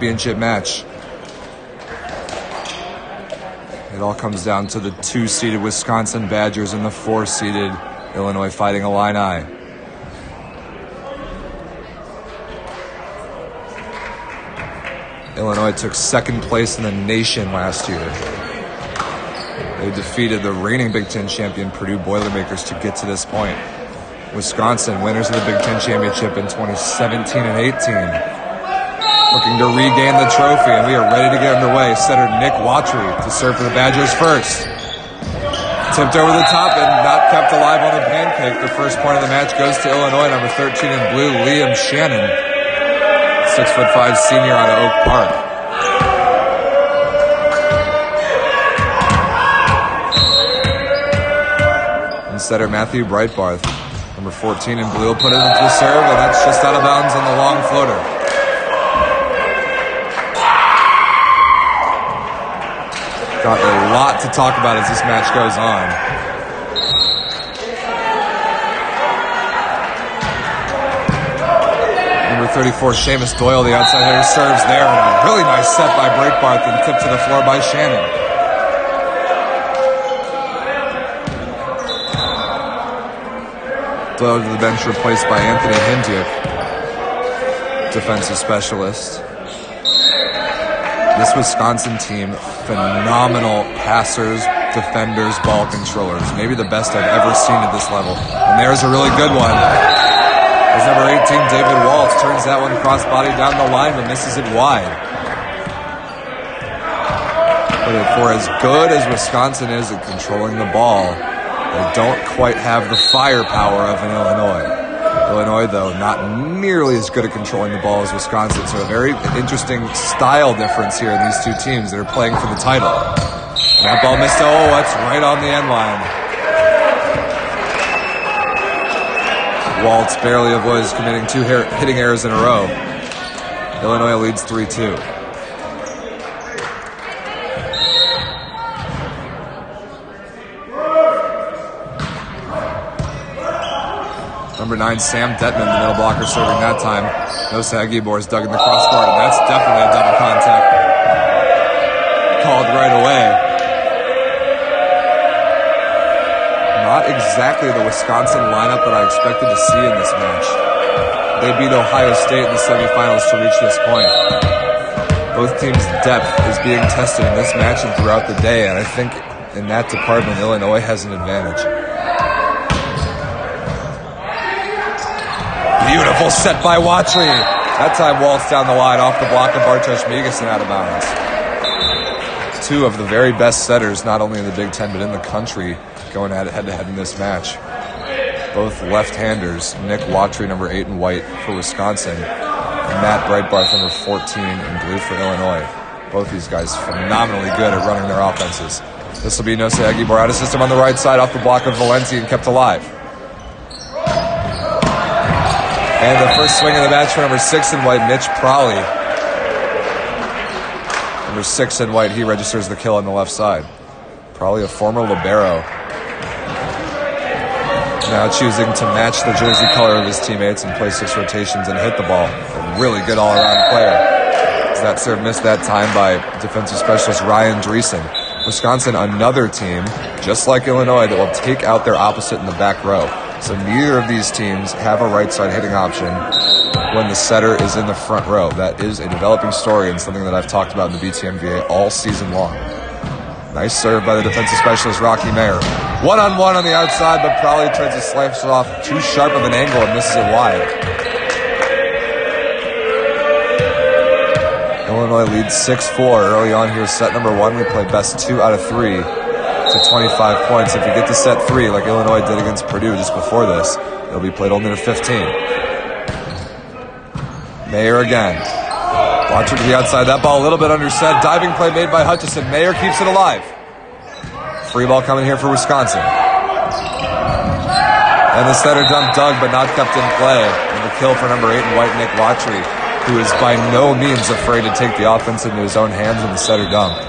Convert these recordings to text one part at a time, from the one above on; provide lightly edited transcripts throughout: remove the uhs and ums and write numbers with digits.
championship match. It all comes down to the 2-seeded Wisconsin Badgers and the 4-seeded Illinois Fighting Illini. Illinois took second place in the nation last year. They defeated the reigning Big Ten champion Purdue Boilermakers to get to this point. Wisconsin, winners of the Big Ten Championship in 2017 and 18. Looking to regain the trophy, and we are ready to get underway. Setter Nick Watry to serve for the Badgers first. Tipped over the top and not kept alive on the pancake. The first point of the match goes to Illinois, number 13 in blue, Liam Shannon. 6'5" senior out of Oak Park. And setter Matthew Breitbarth, number 14 in blue, will put it into the serve, and that's just out of bounds on the long floater. Got a lot to talk about as this match goes on. Number 34, Seamus Doyle, the outside hitter, serves there. And a really nice set by Breitbarth and tipped to the floor by Shannon. Doyle to the bench, replaced by Anthony Hindiuk, defensive specialist. This Wisconsin team, phenomenal passers, defenders, ball controllers. Maybe the best I've ever seen at this level. And there's a really good one. As number 18, David Waltz, turns that one cross-body down the line, but misses it wide. But for as good as Wisconsin is at controlling the ball, they don't quite have the firepower of an Illinois. Illinois, though, not nearly as good at controlling the ball as Wisconsin. So a very interesting style difference here in these two teams that are playing for the title. And that ball missed. Oh, that's right on the end line. Waltz barely avoids committing two hitting errors in a row. Illinois leads 3-2. Number 9, Sam Detman, the middle blocker, serving that time. Nosa Egibor is dug in the crosscourt, and that's definitely a double contact. Called right away. Not exactly the Wisconsin lineup that I expected to see in this match. They beat Ohio State in the semifinals to reach this point. Both teams' depth is being tested in this match and throughout the day, and I think in that department, Illinois has an advantage. Beautiful set by Watry. That time Waltz down the line off the block of Bartosz Migas and out of bounds. Two of the very best setters, not only in the Big Ten, but in the country, going head-to-head in this match. Both left-handers, Nick Watry, number 8 in white for Wisconsin, and Matt Breitbarth, number 14 in blue for Illinois. Both these guys phenomenally good at running their offenses. This will be Nosa Egibor out of system on the right side off the block of Valenti and kept alive. And the first swing of the match for number 6 in white, Mitch Prawley. Number 6 in white, he registers the kill on the left side. Prawley, a former libero. Now choosing to match the jersey color of his teammates and play 6 rotations and hit the ball. A really good all-around player. As that serve missed that time by defensive specialist Ryan Dreesen. Wisconsin, another team, just like Illinois, that will take out their opposite in the back row. So neither of these teams have a right side hitting option when the setter is in the front row. That is a developing story and something that I've talked about in the BTMVA all season long. Nice serve by the defensive specialist Rocky Mayer. One-on-one on the outside, but Prawley tries to slice it off too sharp of an angle and misses it wide. Illinois leads 6-4 early on here. Set number 1, we play best 2 out of 3. To 25 points. If you get to set 3, like Illinois did against Purdue just before this, it'll be played only to 15. Mayer again. Watcher to the outside. That ball a little bit underset. Diving play made by Hutchison. Mayer keeps it alive. Free ball coming here for Wisconsin. And the setter dump dug, but not kept in play. And the kill for number 8 in white, Nick Watry, who is by no means afraid to take the offense into his own hands in the setter dump.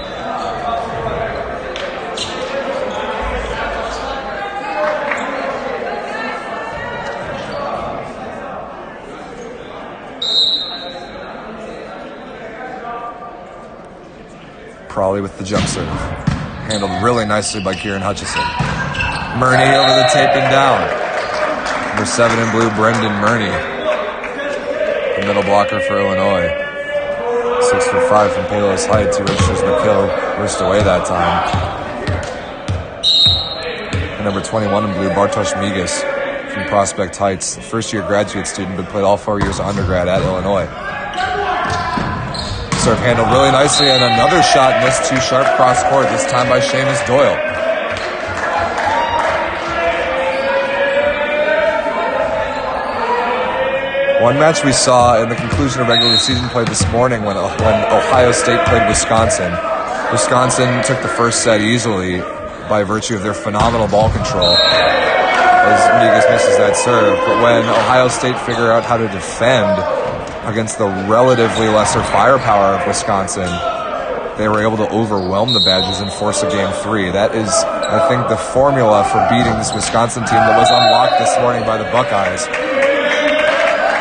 Prawley with the jump serve. Handled really nicely by Kieran Hutchison. Murney over the tape and down. Number 7 in blue, Brendan Murney. The middle blocker for Illinois. 6'5" from Palos Heights. 2 inches McKill wrist away that time. And number 21 in blue, Bartosz Migas from Prospect Heights. First-year graduate student, but played all 4 years of undergrad at Illinois. Serve handled really nicely, and another shot missed too sharp cross court, this time by Seamus Doyle. One match we saw in the conclusion of regular season play this morning when Ohio State played Wisconsin. Wisconsin took the first set easily by virtue of their phenomenal ball control as Migas misses that serve. But when Ohio State figured out how to defend against the relatively lesser firepower of Wisconsin, they were able to overwhelm the Badgers and force a game 3. That is, I think, the formula for beating this Wisconsin team that was unlocked this morning by the Buckeyes.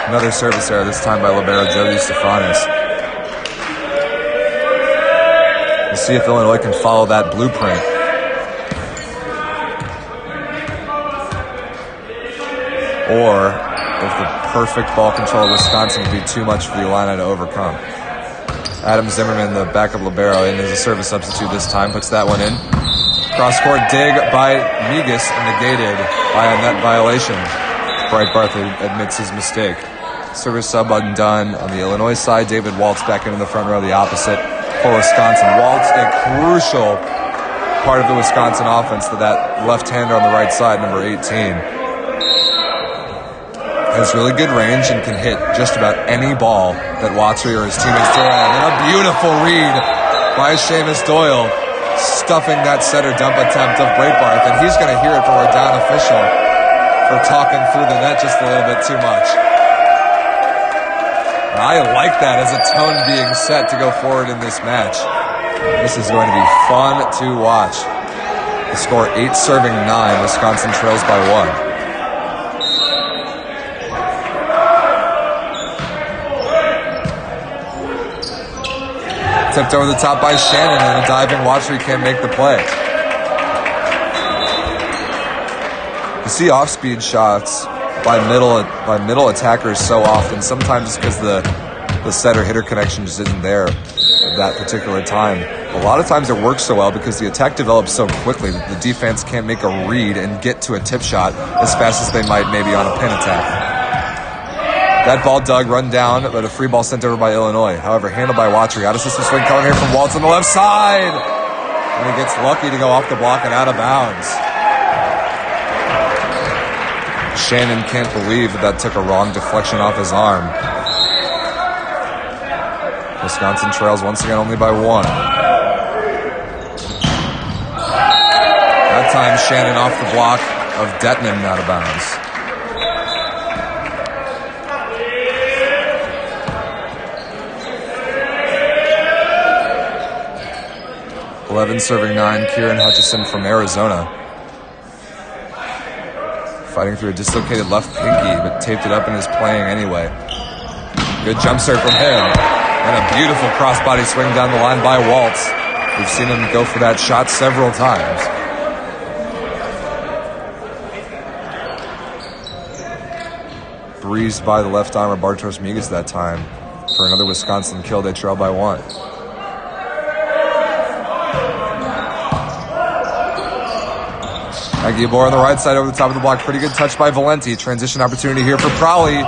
Another service error, this time by libero Jody Stefanis. We'll see if Illinois can follow that blueprint. Or if the perfect ball control of Wisconsin would be too much for the Illini to overcome. Adam Zimmerman, the backup libero, in as a service substitute this time, puts that one in. Cross-court dig by Migas, negated by a net violation. Breitbarth admits his mistake. Service sub undone on the Illinois side. David Waltz back into the front row, the opposite for Wisconsin. Waltz, a crucial part of the Wisconsin offense to that left-hander on the right side, number 18. Has really good range and can hit just about any ball that Watry or his teammates throw at him. And a beautiful read by Seamus Doyle, stuffing that setter dump attempt of Breitbarth. And he's going to hear it from our down official for talking through the net just a little bit too much. I like that as a tone being set to go forward in this match. This is going to be fun to watch. The score 8 serving 9. Wisconsin trails by 1. Tipped over the top by Shannon, and a diving Watry can't make the play. You see off-speed shots by middle attackers so often. Sometimes it's because the setter-hitter connection just isn't there at that particular time. A lot of times it works so well because the attack develops so quickly that the defense can't make a read and get to a tip shot as fast as they might maybe on a pin attack. That ball dug, run down, but a free ball sent over by Illinois. However, handled by Watry. Out of system swing coming here from Waltz on the left side. And he gets lucky to go off the block and out of bounds. Shannon can't believe that took a wrong deflection off his arm. Wisconsin trails once again only by 1. That time Shannon off the block of Detman out of bounds. Serving 9, Kieran Hutchison from Arizona. Fighting through a dislocated left pinky, but taped it up and is playing anyway. Good jump serve from him. And a beautiful crossbody swing down the line by Waltz. We've seen him go for that shot several times. Breezed by the left arm of Bartosz Migas that time. For another Wisconsin kill, they trail by 1. Aguilar on the right side over the top of the block. Pretty good touch by Valenti. Transition opportunity here for Prawley.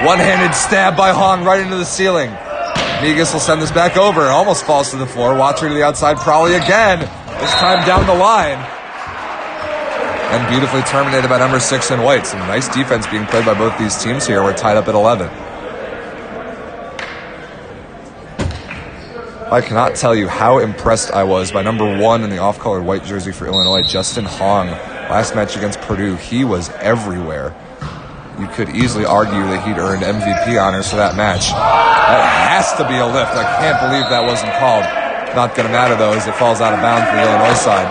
One-handed stab by Hong right into the ceiling. Migas will send this back over. Almost falls to the floor. Watry to the outside. Prawley again. This time down the line. And beautifully terminated by number 6 in white. Some nice defense being played by both these teams here. We're tied up at 11. I cannot tell you how impressed I was by number 1 in the off-colored white jersey for Illinois, Justin Hong. Last match against Purdue, he was everywhere. You could easily argue that he'd earned MVP honors for that match. That has to be a lift. I can't believe that wasn't called. Not going to matter, though, as it falls out of bounds for the Illinois side.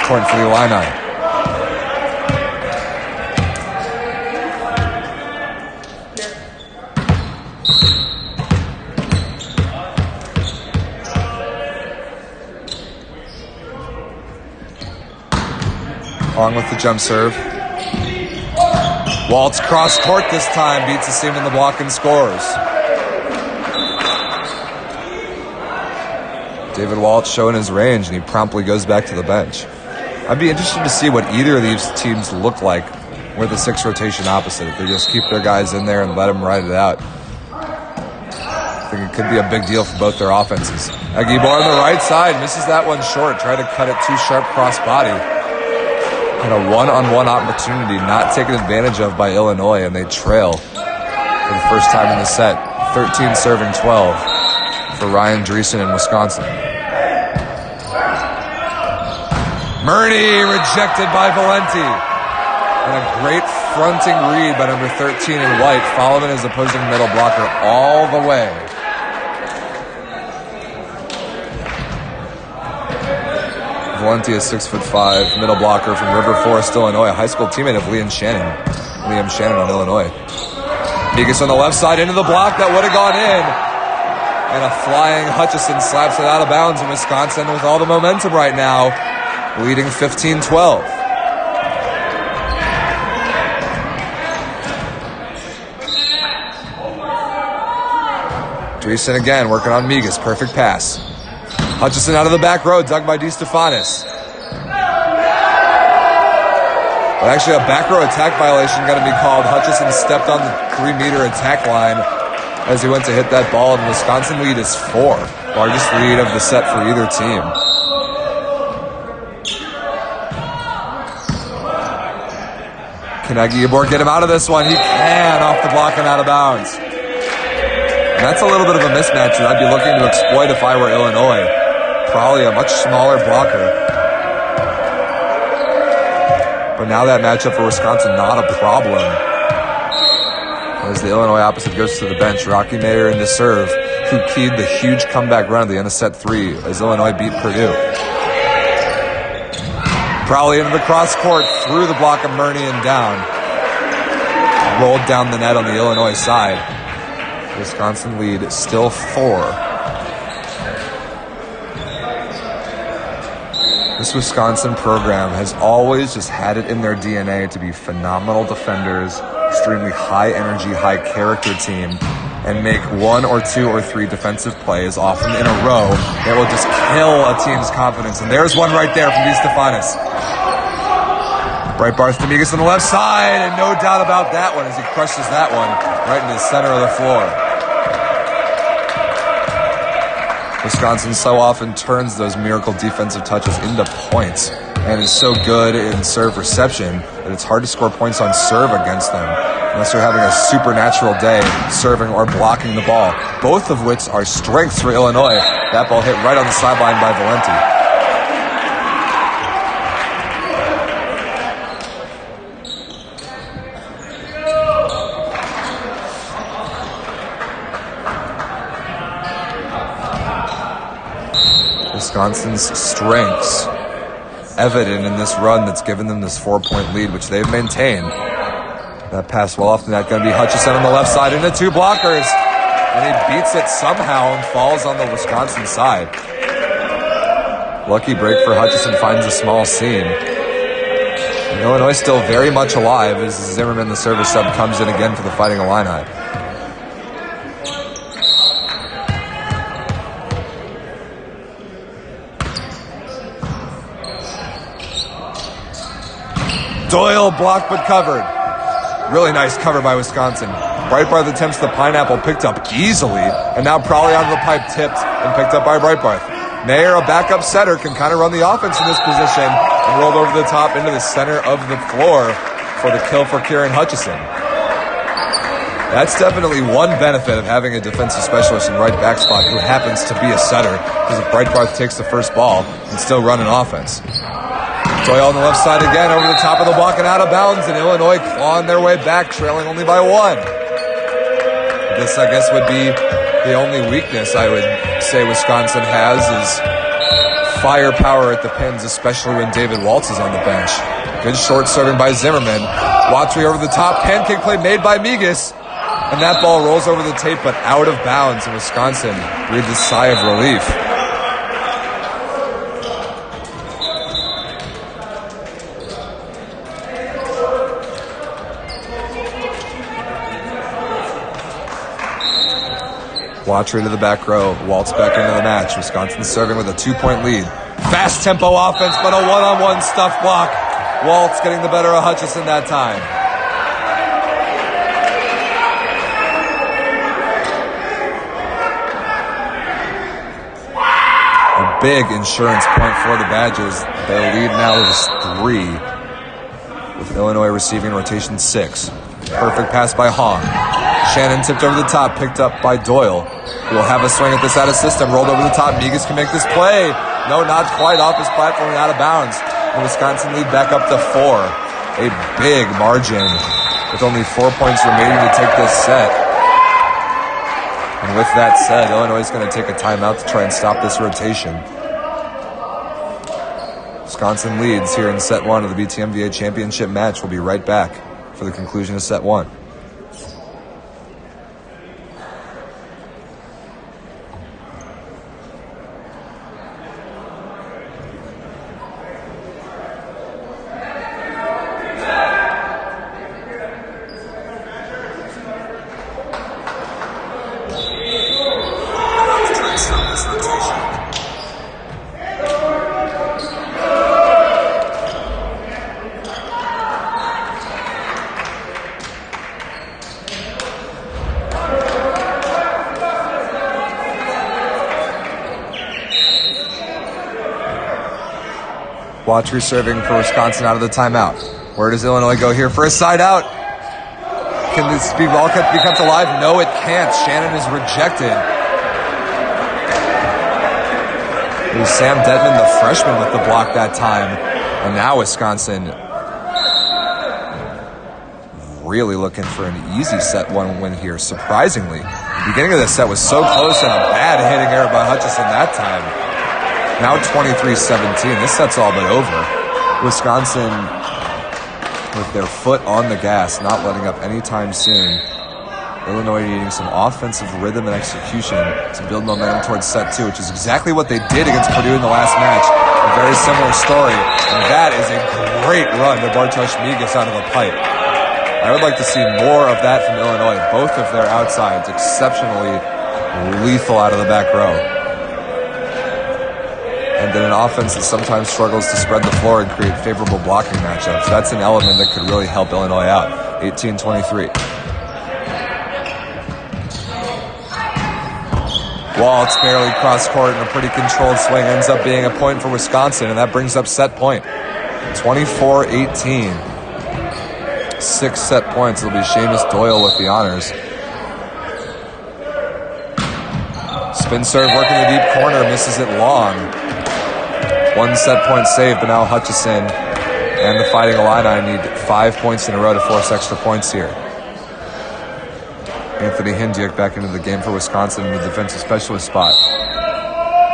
Point for the Illini. Along with the jump serve. Waltz cross court this time, beats the seam in the block and scores. David Waltz showing his range, and he promptly goes back to the bench. I'd be interested to see what either of these teams look like with the 6 rotation opposite. If they just keep their guys in there and let them ride it out. I think it could be a big deal for both their offenses. Aguibar on the right side, misses that one short. Tried to cut it too sharp cross body. And a one-on-one opportunity not taken advantage of by Illinois, and they trail for the first time in the set. 13 serving 12 for Ryan Dreesen in Wisconsin. Murney rejected by Valenti. And a great fronting read by number 13 in white, following his opposing middle blocker all the way. Valenti is 6'5", middle blocker from River Forest, Illinois, a high school teammate of Liam Shannon on Illinois. Migas on the left side into the block that would have gone in. And a flying Hutchison slaps it out of bounds in Wisconsin with all the momentum right now, leading 15-12. Dreesen again, working on Migas. Perfect pass. Hutchison out of the back row, dug by DeStefanis. But actually, a back row attack violation got to be called. Hutchison stepped on the 3-meter attack line as he went to hit that ball, and Wisconsin lead is 4. Largest lead of the set for either team. Can Aguibar get him out of this one? He can, off the block and out of bounds. And that's a little bit of a mismatch that I'd be looking to exploit if I were Illinois. Probably a much smaller blocker. But now that matchup for Wisconsin, not a problem. As the Illinois opposite goes to the bench, Rocky Mayer into serve, who keyed the huge comeback run at the end of set 3 as Illinois beat Purdue. Probably into the cross court, through the block of Murney and down. Rolled down the net on the Illinois side. Wisconsin lead still 4. This Wisconsin program has always just had it in their DNA to be phenomenal defenders, extremely high energy, high character team, and make 1 or 2 or 3 defensive plays, often in a row, that will just kill a team's confidence. And there's one right there from DeStefanis. Breitbarth to Migas on the left side, and no doubt about that one as he crushes that one right into the center of the floor. Wisconsin so often turns those miracle defensive touches into points and is so good in serve reception that it's hard to score points on serve against them unless you're having a supernatural day serving or blocking the ball, both of which are strengths for Illinois. That ball hit right on the sideline by Valenti. Wisconsin's strengths evident in this run that's given them this 4-point lead, which they've maintained. That pass well off the net, going to be Hutchison on the left side into 2 blockers, and he beats it somehow and falls on the Wisconsin side. Lucky break for Hutchison, finds a small seam. And Illinois still very much alive as Zimmerman, the service sub, comes in again for the Fighting Illini. Doyle blocked but covered. Really nice cover by Wisconsin. Breitbarth attempts the pineapple, picked up easily, and now probably onto the pipe, tipped and picked up by Breitbarth. Mayer, a backup setter, can kind of run the offense in this position and rolled over the top into the center of the floor for the kill for Kieran Hutchison. That's definitely one benefit of having a defensive specialist in right back spot who happens to be a setter, because if Breitbarth takes the first ball, and still run an offense. Doyle on the left side again, over the top of the block and out of bounds, and Illinois clawing their way back, trailing only by 1. This, I guess, would be the only weakness I would say Wisconsin has is firepower at the pins, especially when David Waltz is on the bench. Good short serving by Zimmerman. Watry over the top, pancake play made by Migas, and that ball rolls over the tape but out of bounds, and Wisconsin breathes a sigh of relief. Watry to the back row. Waltz back into the match. Wisconsin serving with a 2-point lead. Fast tempo offense, but a one-on-one stuff block. Waltz getting the better of Hutchison that time. A big insurance point for the Badgers. Their lead now is 3, with Illinois receiving rotation 6. Perfect pass by Hong. Shannon tipped over the top, picked up by Doyle, who will have a swing at this out of system. Rolled over the top. Migas can make this play. No, not quite, off his platform and out of bounds. The Wisconsin lead back up to 4. A big margin with only 4 points remaining to take this set. And with that said, Illinois is going to take a timeout to try and stop this rotation. Wisconsin leads here in set 1 of the BTMVA Championship match. We'll be right back for the conclusion of set 1. Watry serving for Wisconsin out of the timeout. Where does Illinois go here for a side out? Can this ball be kept alive? No, it can't. Shannon is rejected. It was Sam Detman, the freshman, with the block that time. And now Wisconsin really looking for an easy set 1 win here, surprisingly. The beginning of this set was so close and a bad hitting error by Hutchison that time. Now 23-17. This set's all but over. Wisconsin with their foot on the gas, not letting up anytime soon. Illinois needing some offensive rhythm and execution to build momentum towards set 2, which is exactly what they did against Purdue in the last match. A very similar story. And that is a great run to Bartosz Migas out of the pipe. I would like to see more of that from Illinois. Both of their outsides exceptionally lethal out of the back row. And then an offense that sometimes struggles to spread the floor and create favorable blocking matchups. That's an element that could really help Illinois out. 18-23. Waltz barely cross court, and a pretty controlled swing ends up being a point for Wisconsin, and that brings up set point. 24-18. 6 set points. It'll be Seamus Doyle with the honors. Spin serve working the deep corner, misses it long. 1 set point saved, but now Hutchison and the Fighting Illini need 5 points in a row to force extra points here. Anthony Hindiuk back into the game for Wisconsin in the defensive specialist spot.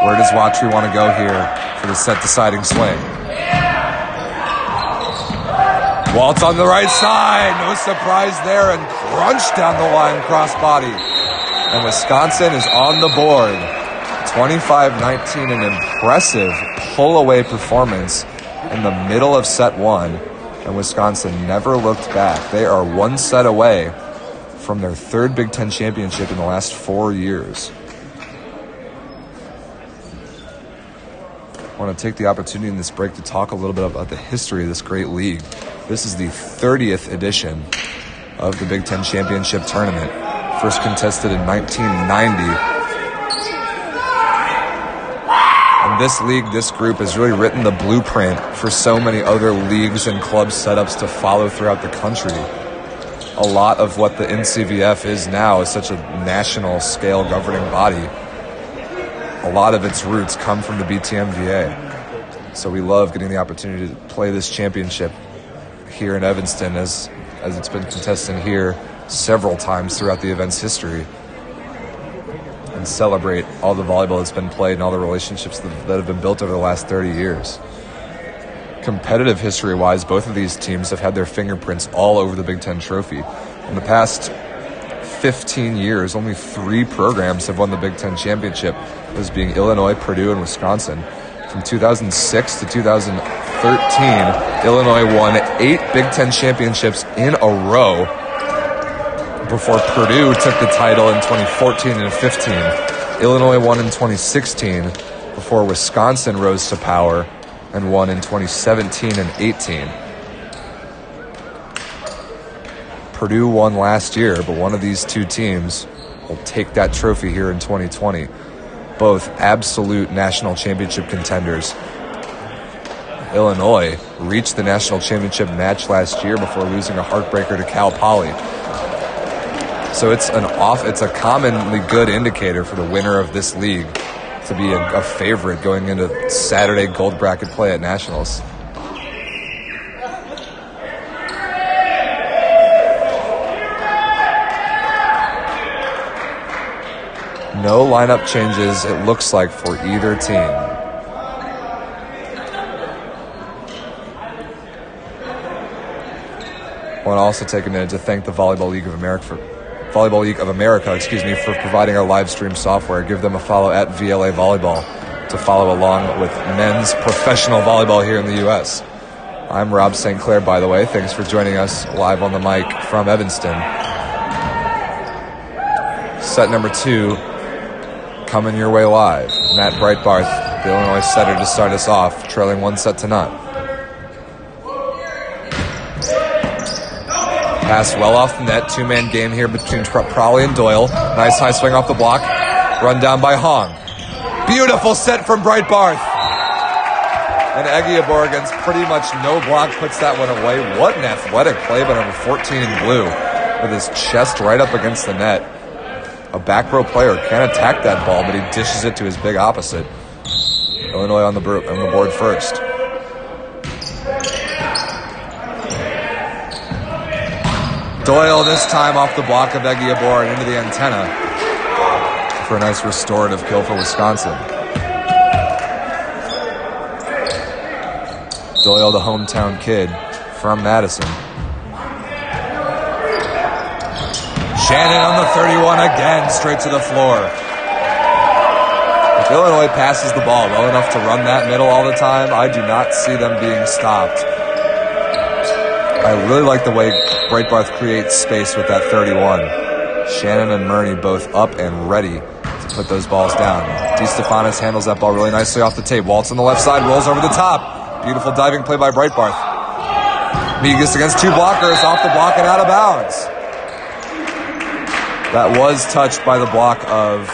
Where does Watry want to go here for the set-deciding swing? Waltz on the right side. No surprise there, and crunched down the line crossbody. And Wisconsin is on the board. 25-19, an impressive pull-away performance in the middle of set 1, and Wisconsin never looked back. They are 1 set away from their 3rd Big Ten championship in the last 4 years. I want to take the opportunity in this break to talk a little bit about the history of this great league. This is the 30th edition of the Big Ten Championship Tournament, first contested in 1990. This league, this group, has really written the blueprint for so many other leagues and club setups to follow throughout the country. A lot of what the NCVF is now is such a national scale governing body. A lot of its roots come from the BTMVA. So we love getting the opportunity to play this championship here in Evanston as it's been contested here several times throughout the event's history, and celebrate all the volleyball that's been played and all the relationships that have been built over the last 30 years. Competitive history-wise, both of these teams have had their fingerprints all over the Big Ten trophy. In the past 15 years, only 3 programs have won the Big Ten championship, those being Illinois, Purdue, and Wisconsin. From 2006 to 2013, Illinois won 8 Big Ten championships in a row. before Purdue took the title in 2014 and 15. Illinois won in 2016 before Wisconsin rose to power and won in 2017 and 18. Purdue won last year, but one of these two teams will take that trophy here in 2020. Both absolute national championship contenders. Illinois reached the national championship match last year before losing a heartbreaker to Cal Poly. So it's a commonly good indicator for the winner of this league to be a favorite going into Saturday gold bracket play at nationals. No lineup changes, it looks like, for either team. I want to also take a minute to thank the Volleyball League of America for providing our live stream software. Give them a follow at VLA Volleyball to follow along with men's professional volleyball here in the U.S. I'm Rob St. Clair, by the way. Thanks for joining us live on the mic from Evanston. Set number 2 coming your way live. Matt Breitbarth, the Illinois setter, to start us off, trailing 1-0. Pass well off the net. Two-man game here between Prowley and Doyle. Nice high swing off the block. Run down by Hong. Beautiful set from Breitbarth. And Egiabor, against pretty much no block, puts that one away. What an athletic play by number 14 in blue, with his chest right up against the net. A back row player can't attack that ball, but he dishes it to his big opposite. Illinois on the board first. Doyle this time off the block of Egiabor and into the antenna for a nice restorative kill for Wisconsin. Doyle, the hometown kid from Madison. Shannon on the 31 again, straight to the floor. If Illinois passes the ball well enough to run that middle all the time, I do not see them being stopped. I really like the way Breitbarth creates space with that 31. Shannon and Murney both up and ready to put those balls down. DeStefanis handles that ball really nicely off the tape. Waltz on the left side, rolls over the top. Beautiful diving play by Breitbarth. Migas against two blockers, off the block and out of bounds. That was touched by the block of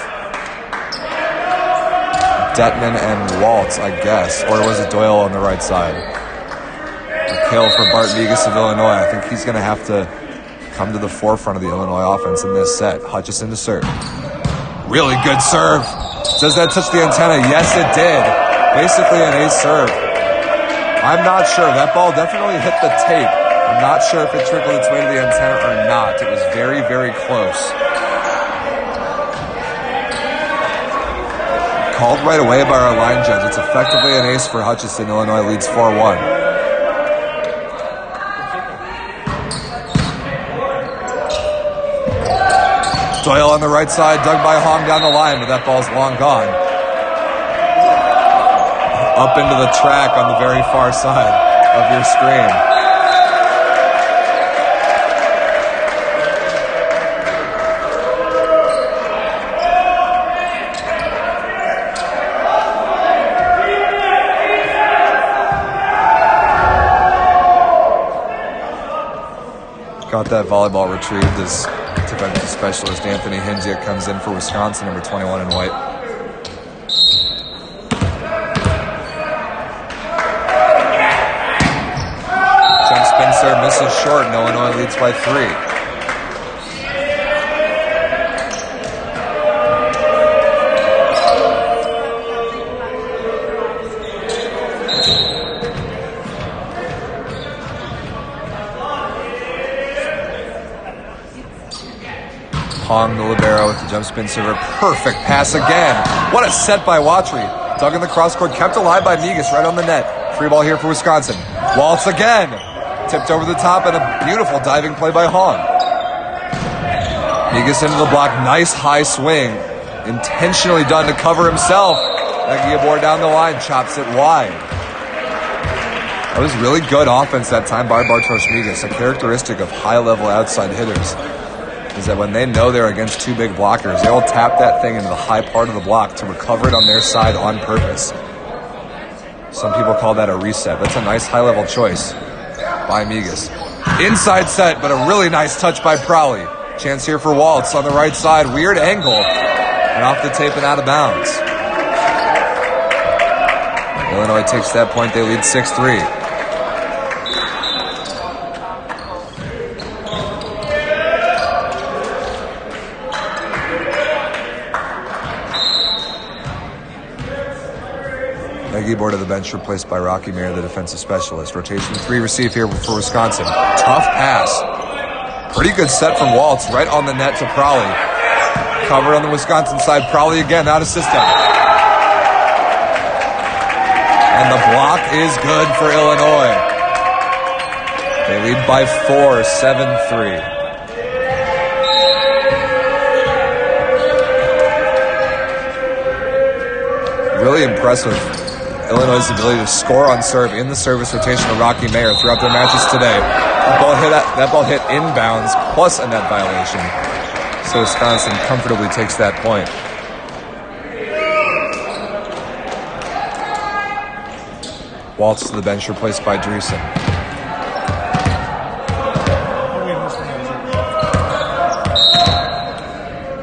Detman and Waltz, I guess. Or was it Doyle on the right side? A kill for Bart Migas of Illinois. I think he's going to have to come to the forefront of the Illinois offense in this set. Hutchison to serve. Really good serve. Does that touch the antenna? Yes, it did. Basically an ace serve. I'm not sure. That ball definitely hit the tape. I'm not sure if it trickled its way to the antenna or not. It was very, very close. Called right away by our line judge. It's effectively an ace for Hutchison. Illinois leads 4-1. Doyle on the right side, dug by Hong down the line, but that ball's long gone. Up into the track on the very far side of your screen. Got that volleyball retrieved as defensive specialist Anthony Hingia comes in for Wisconsin, number 21 in white. Jump spin serve misses short, and Illinois leads by 3. Hong, the libero, with the jump spin server. Perfect pass again. What a set by Watry. Dug in the cross court, kept alive by Migas right on the net. Free ball here for Wisconsin. Waltz again. Tipped over the top and a beautiful diving play by Hong. Migas into the block. Nice high swing. Intentionally done to cover himself. Egiabor down the line, chops it wide. That was really good offense that time by Bartosz Migas, a characteristic of high-level outside hitters. is that when they know they're against two big blockers, they'll tap that thing into the high part of the block to recover it on their side on purpose. Some people call that a reset. That's a nice high-level choice by Migas. Inside set, but a really nice touch by Prowley. Chance here for Waltz on the right side. Weird angle. And off the tape and out of bounds. Illinois takes that point. They lead 6-3. Board of the bench replaced by Rocky Mayer, the defensive specialist. Rotation 3 receive here for Wisconsin. Tough pass. Pretty good set from Waltz right on the net to Prowley. Covered on the Wisconsin side. Prowley again out of system. And the block is good for Illinois. They lead by 4, 7-3. Really impressive. Illinois' ability to score on serve in the service rotation of Rocky Mayer throughout their matches today. That ball hit inbounds plus a net violation. So Wisconsin comfortably takes that point. Waltz to the bench replaced by Dreesen.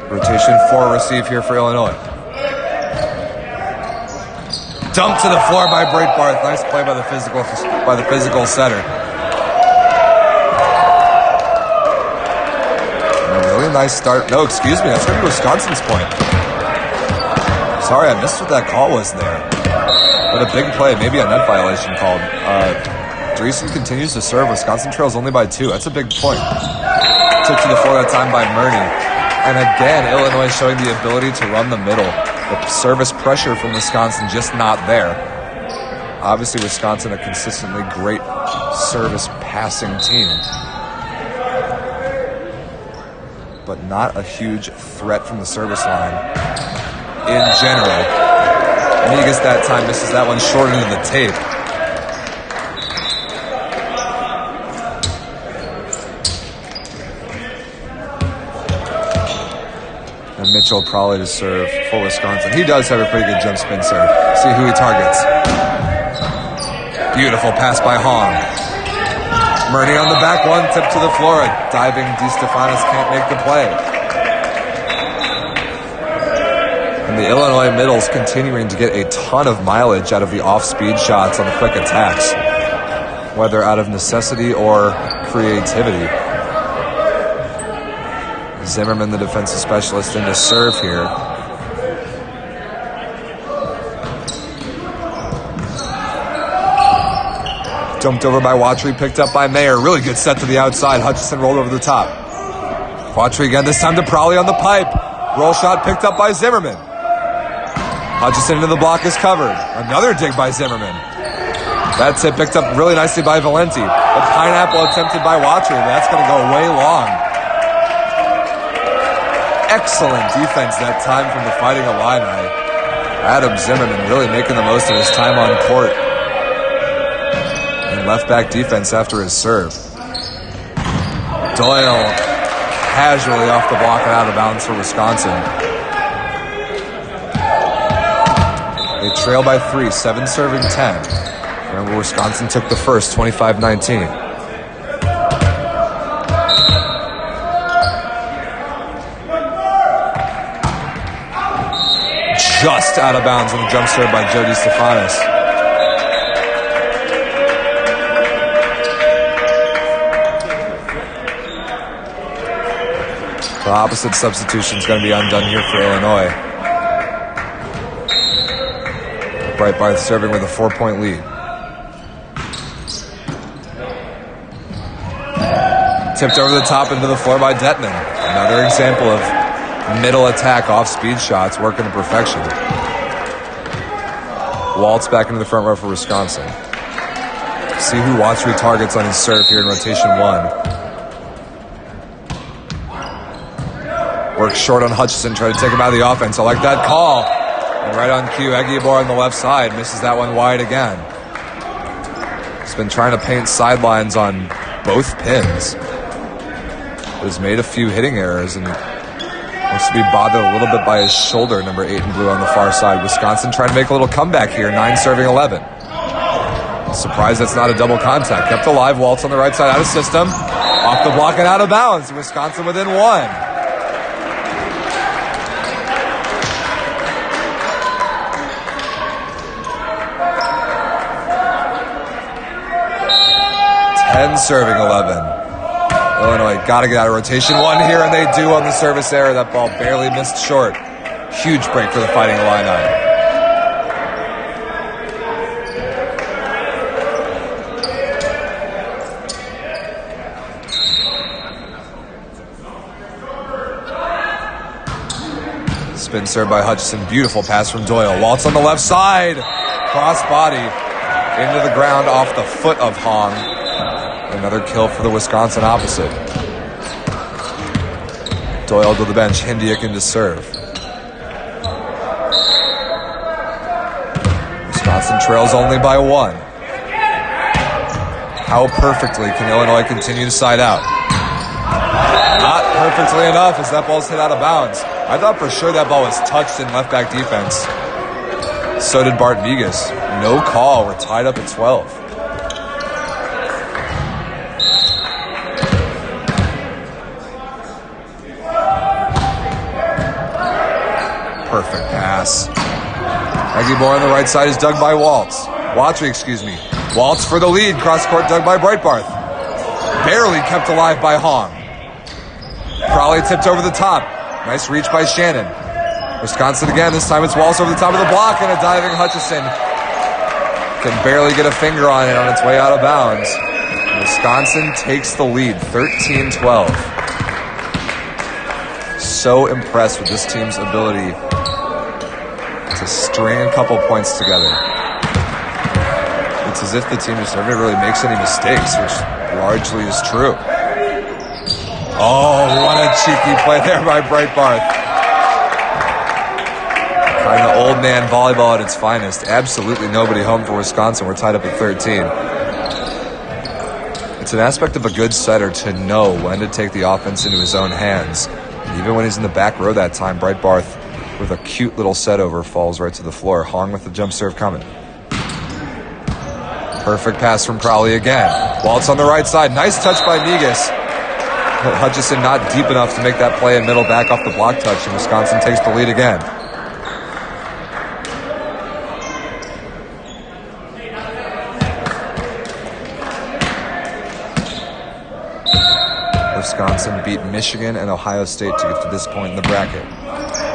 Rotation 4 receive here for Illinois. Dumped to the floor by Breitbarth. Nice play by the physical setter. And a really nice start. No, excuse me. That's going to be Wisconsin's point. Sorry, I missed what that call was there. But a big play. Maybe a net violation called. Dreesen continues to serve. Wisconsin trails only by 2. That's a big point. Took to the floor that time by Murney. And again, Illinois showing the ability to run the middle. The service pressure from Wisconsin just not there. Obviously, Wisconsin, a consistently great service passing team. But not a huge threat from the service line in general. Migas that time misses that one short into the tape. And Mitchell Prowley to serve for Wisconsin. He does have a pretty good jump spin serve. See who he targets. Beautiful pass by Hong. Murney on the back one, tip to the floor. Diving DeStefanis can't make the play. And the Illinois middle's continuing to get a ton of mileage out of the off-speed shots on the quick attacks, whether out of necessity or creativity. Zimmerman, the defensive specialist, in to serve here. Dumped over by Watry, picked up by Mayer. Really good set to the outside. Hutchison rolled over the top. Watry again, this time to Prowley on the pipe. Roll shot picked up by Zimmerman. Hutchison into the block is covered. Another dig by Zimmerman. That tip picked up really nicely by Valenti. The pineapple attempted by Watry, but that's going to go way long. Excellent defense that time from the Fighting Illini. Adam Zimmerman really making the most of his time on court. And left back defense after his serve. Doyle casually off the block and out of bounds for Wisconsin. They trail by 3, 7 serving 10. Remember, Wisconsin took the first, 25-19. Just out of bounds on the jump serve by Joe DeStefanis. The opposite substitution is going to be undone here for Illinois. Breitbarth serving with a 4-point lead. Tipped over the top into the floor by Detman. Another example of middle attack off speed shots working to perfection. Waltz back into the front row for Wisconsin. See who Watry targets on his serve here in rotation 1. Works short on Hutchison, try to take him out of the offense. I like that call. And right on cue, Eguibar on the left side misses that one wide again. He's been trying to paint sidelines on both pins. has made a few hitting errors and looks to be bothered a little bit by his shoulder, number 8 in blue on the far side. Wisconsin trying to make a little comeback here, 9 serving 11. Surprised that's not a double contact. Kept alive, Waltz on the right side, out of system. Off the block and out of bounds. Wisconsin within 1. Serving 11. Illinois got to get out of rotation 1 here, and they do on the service error. That ball barely missed short. Huge break for the Fighting Illini. Spin serve by Hutchison. Beautiful pass from Doyle. Waltz on the left side. Cross body into the ground off the foot of Hong. Another kill for the Wisconsin opposite. Doyle to the bench. Hindiak into serve. Wisconsin trails only by 1. How perfectly can Illinois continue to side out? Not perfectly enough as that ball's hit out of bounds. I thought for sure that ball was touched in left back defense. So did Bart Vigas. No call. We're tied up at 12. Perfect pass. Aggie Moore on the right side is dug by Waltz. Watry, Waltz for the lead. Cross court dug by Breitbarth. Barely kept alive by Hong. Crowley tipped over the top. Nice reach by Shannon. Wisconsin again. This time it's Waltz over the top of the block, and a diving Hutchison can barely get a finger on it on its way out of bounds. Wisconsin takes the lead, 13-12. So impressed with this team's ability to string a couple points together. It's as if the team just never really makes any mistakes, which largely is true. Oh, what a cheeky play there by Breitbarth. Kind of old man volleyball at its finest. Absolutely nobody home for Wisconsin. We're tied up at 13. It's an aspect of a good setter to know when to take the offense into his own hands. And even when he's in the back row that time, Breitbarth with a cute little set over falls right to the floor. Hong with the jump serve coming. Perfect pass from Crowley again. Waltz on the right side. Nice touch by Negus. Hutchison not deep enough to make that play in middle back off the block touch, and Wisconsin takes the lead again. Wisconsin beat Michigan and Ohio State to get to this point in the bracket.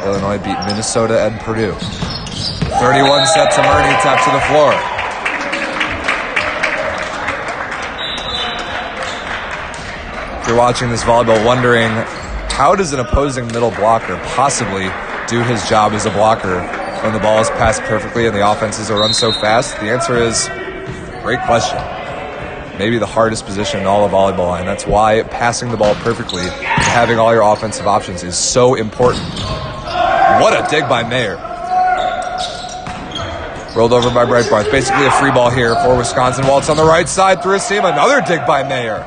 Illinois beat Minnesota and Purdue. 31 set to Murney, tap to the floor. If you're watching this volleyball wondering, how does an opposing middle blocker possibly do his job as a blocker when the ball is passed perfectly and the offenses are run so fast? The answer is, great question. Maybe the hardest position in all of volleyball, and that's why passing the ball perfectly and having all your offensive options is so important. What a dig by Mayer. Rolled over by Breitbarth. Basically a free ball here for Wisconsin. Waltz on the right side through a seam. Another dig by Mayer.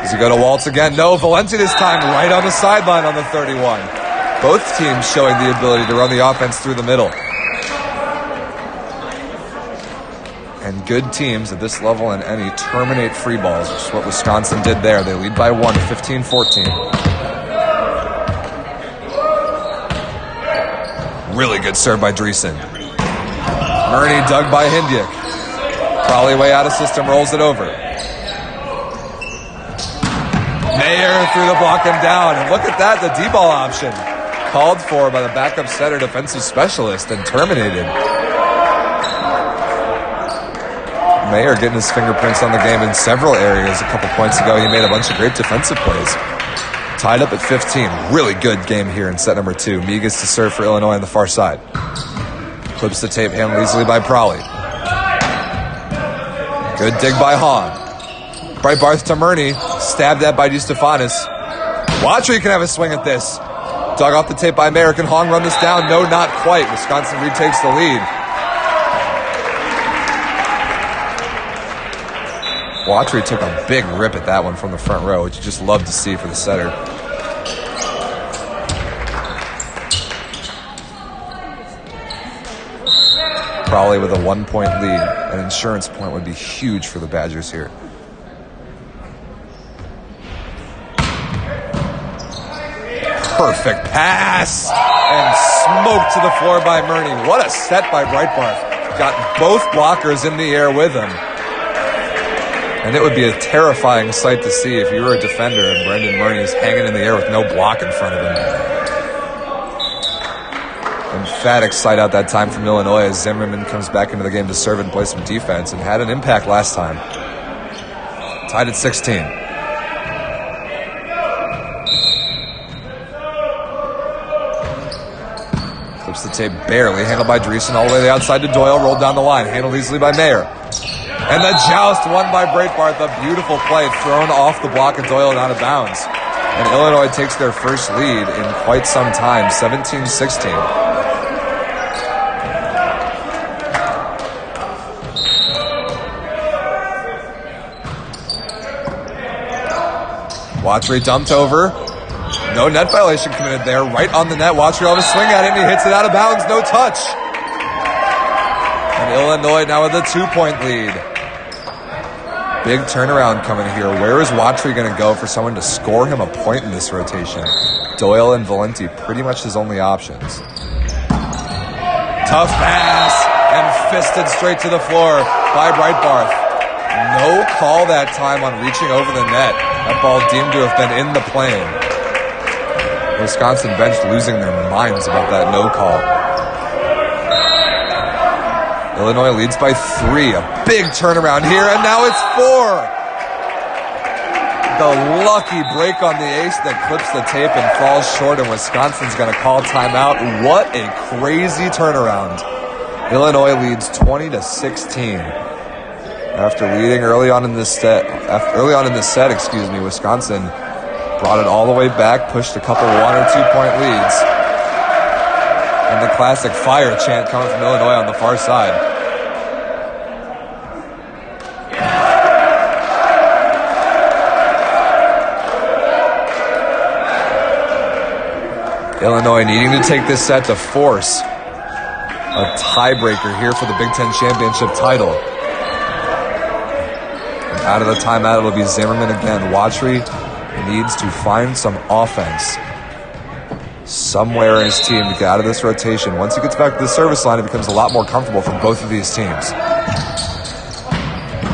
Does he go to Waltz again? No, Valenti this time right on the sideline on the 31. Both teams showing the ability to run the offense through the middle. And good teams at this level and any terminate free balls, which is what Wisconsin did there. They lead by 1, 15-14. Really good serve by Dreesen. Murney dug by Hindiak. Crowley way out of system, rolls it over. Mayer through the block and down. And look at that, the D-ball option. Called for by the backup setter defensive specialist and terminated. Mayer getting his fingerprints on the game in several areas. A couple points ago, he made a bunch of great defensive plays. Tied up at 15. Really good game here in set number 2. Migas to serve for Illinois on the far side. Clips the tape, handled easily by Prowley. Good dig by Hahn. Breitbarth to Murney. Stabbed at by DeStefanis. Watry can have a swing at this. Dug off the tape by Mayer. Can Hong run this down? No, not quite. Wisconsin retakes the lead. Watry took a big rip at that one from the front row, which you just love to see for the setter. Probably with a 1-point lead. An insurance point would be huge for the Badgers here. Perfect pass! And smoked to the floor by Murney. What a set by Breitbarth. Got both blockers in the air with him. And it would be a terrifying sight to see if you were a defender and Brendan Murney is hanging in the air with no block in front of him. Emphatic sight out that time from Illinois as Zimmerman comes back into the game to serve and play some defense and had an impact last time. Tied at 16. Flips the tape barely, handled by Dreesen all the way to the outside to Doyle, rolled down the line, handled easily by Mayer. And the joust won by Breitbarth, a beautiful play thrown off the block of Doyle and out of bounds. And Illinois takes their first lead in quite some time, 17-16. Watry dumped over. No net violation committed there. Right on the net. Watry will have a swing at it, and he hits it out of bounds. No touch. And Illinois now with a 2-point lead. Big turnaround coming here. Where is Watry going to go for someone to score him a point in this rotation? Doyle and Valenti pretty much his only options. Tough pass and fisted straight to the floor by Breitbarth. No call that time on reaching over the net. That ball deemed to have been in the plane. Wisconsin bench losing their minds about that no call. Illinois leads by 3. A big turnaround here, and now it's 4. The lucky break on the ace that clips the tape and falls short, and Wisconsin's going to call timeout. What a crazy turnaround. Illinois leads 20-16. After leading early on in this set, Wisconsin brought it all the way back, pushed a couple 1- or 2-point leads. And the classic fire chant coming from Illinois on the far side. Illinois needing to take this set to force a tiebreaker here for the Big Ten Championship title. And out of the timeout, it'll be Zimmerman again. Watry needs to find some offense somewhere in his team to get out of this rotation. Once he gets back to the service line, it becomes a lot more comfortable for both of these teams.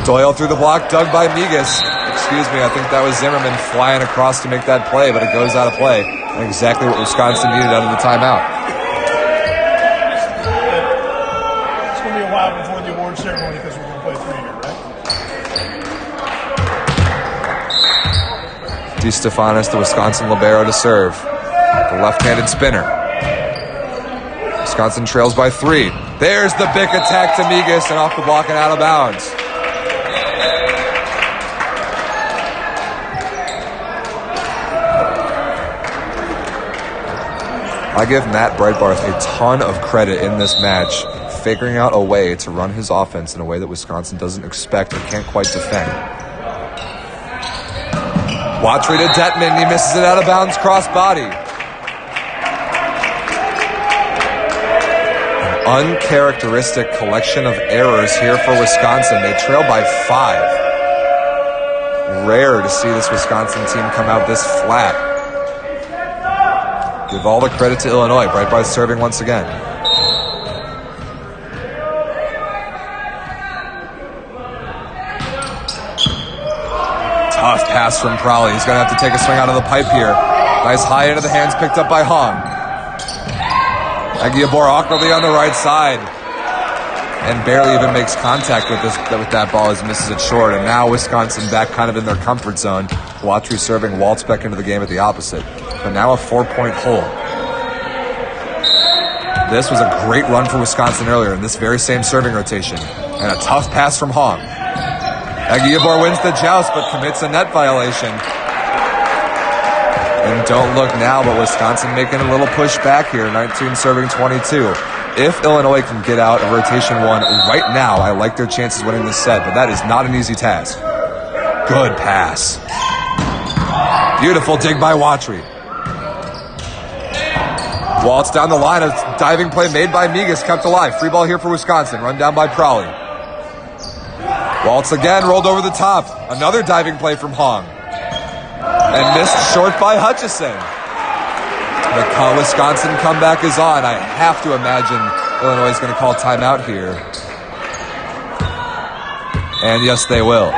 Doyle through the block, dug by Migas. Excuse me, I think that was Zimmerman flying across to make that play, but it goes out of play. And exactly what Wisconsin needed out of the timeout. It's going to be a while before the award ceremony because we're going to play 3 here, right? DeStefanis, the Wisconsin libero, to serve. The left-handed spinner. Wisconsin trails by 3. There's the big attack to Migas and off the block and out of bounds. I give Matt Breitbarth a ton of credit in this match, figuring out a way to run his offense in a way that Wisconsin doesn't expect or can't quite defend. Watry to Detman. He misses it out of bounds, cross body. An uncharacteristic collection of errors here for Wisconsin. They trail by 5. Rare to see this Wisconsin team come out this flat. Give all the credit to Illinois. Breitbarth serving once again. Tough pass from Crowley. He's going to have to take a swing out of the pipe here. Nice high into the hands picked up by Hong. Aguiabor awkwardly on the right side. And barely even makes contact with that ball as he misses it short. And now Wisconsin back kind of in their comfort zone. Watry serving, waltz back into the game at the opposite. But now a 4-point hole. This was a great run for Wisconsin earlier in this very same serving rotation. And a tough pass from Hong. Aguiabor wins the joust but commits a net violation. And don't look now, but Wisconsin making a little push back here. 19 serving 22. If Illinois can get out of rotation 1 right now, I like their chances winning this set, but that is not an easy task. Good pass. Beautiful dig by Watry. Waltz down the line. A diving play made by Migas, kept alive. Free ball here for Wisconsin. Run down by Prawley. Waltz again, rolled over the top. Another diving play from Hong. And missed short by Hutchison. The Wisconsin comeback is on. I have to imagine Illinois is going to call timeout here. And yes, they will.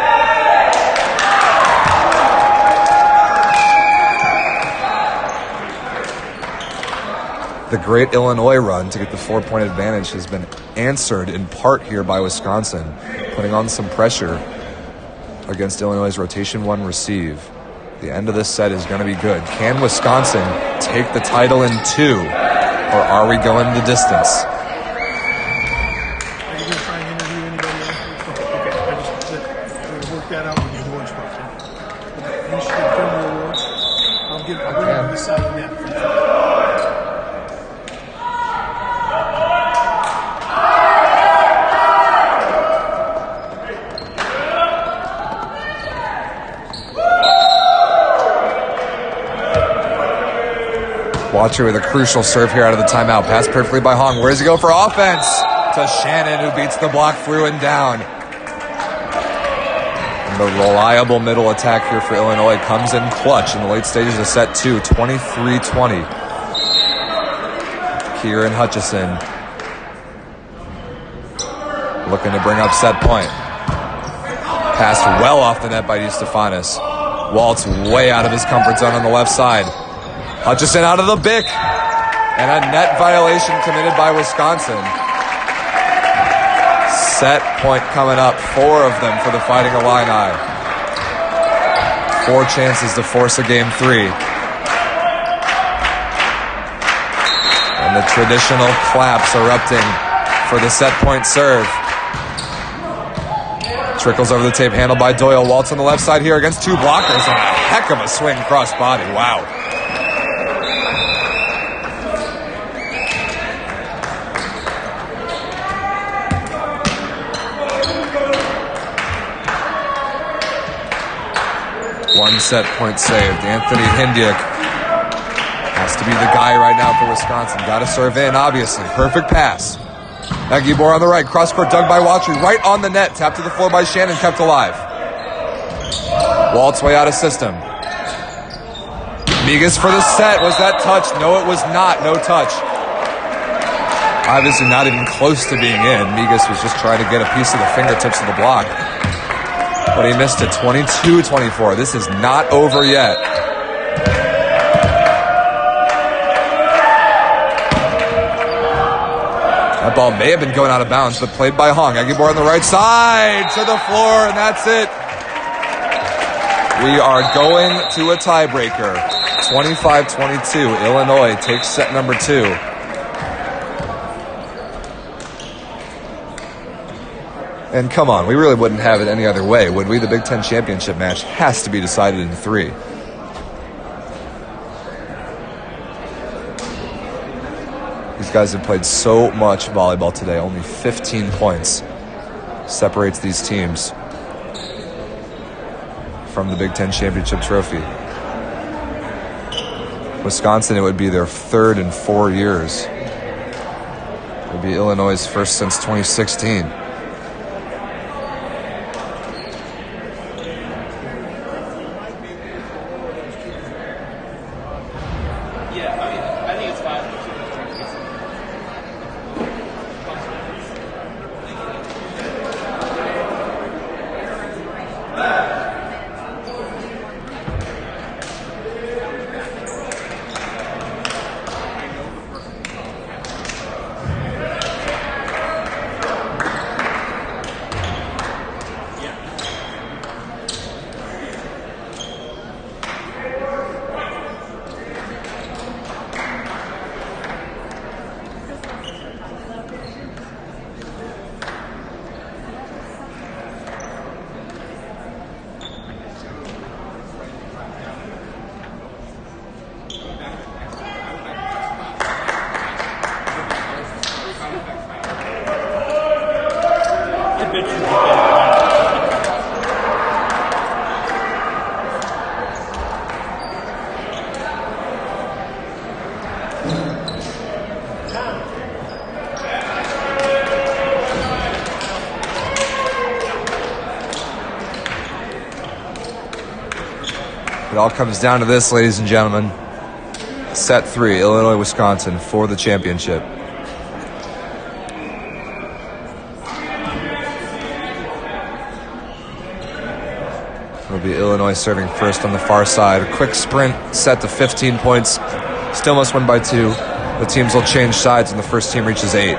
The great Illinois run to get the 4-point advantage has been answered in part here by Wisconsin, putting on some pressure against Illinois' rotation 1 receive. The end of this set is going to be good. Can Wisconsin take the title in 2, or are we going the distance? Are you going to try and interview anybody else? Okay, I'm going to work that out with the awards question. You should get criminal awards. I'll bring it on this side of the net. Watcher with a crucial serve here out of the timeout. Pass perfectly by Hong. Where does he go for offense? To Shannon, who beats the block through and down. And the reliable middle attack here for Illinois comes in clutch in the late stages of set 2, 23-20. Kieran Hutchison looking to bring up set point. Passed well off the net by DeStefanis. Waltz way out of his comfort zone on the left side. Hutchison out of the BIC, and a net violation committed by Wisconsin. Set point coming up, 4 of them for the Fighting Illini. 4 chances to force a game 3. And the traditional claps erupting for the set point serve. Trickles over the tape, handled by Doyle. Waltz on the left side here against 2 blockers, and a heck of a swing cross body. Wow. One set point saved. Anthony Hindiak has to be the guy right now for Wisconsin. Got to serve in, obviously. Perfect pass. Now Gibor on the right. Cross court dug by Watry. Right on the net. Tapped to the floor by Shannon. Kept alive. Waltz way out of system. Migas for the set. Was that touch? No, it was not. No touch. Obviously not even close to being in. Migas was just trying to get a piece of the fingertips of the block. But he missed it. 22-24. This is not over yet. That ball may have been going out of bounds, but played by Hong. Aguilar on the right side to the floor, and that's it. We are going to a tiebreaker. 25-22. Illinois takes set number 2. And come on, we really wouldn't have it any other way, would we? The Big Ten Championship match has to be decided in 3. These guys have played so much volleyball today. Only 15 points separates these teams from the Big Ten Championship trophy. Wisconsin, it would be their 3rd in 4 years. It would be Illinois' first since 2016. It all comes down to this, ladies and gentlemen. Set 3, Illinois-Wisconsin for the championship. It'll be Illinois serving first on the far side. A quick sprint set to 15 points. Still must win by 2. The teams will change sides when the first team reaches 8.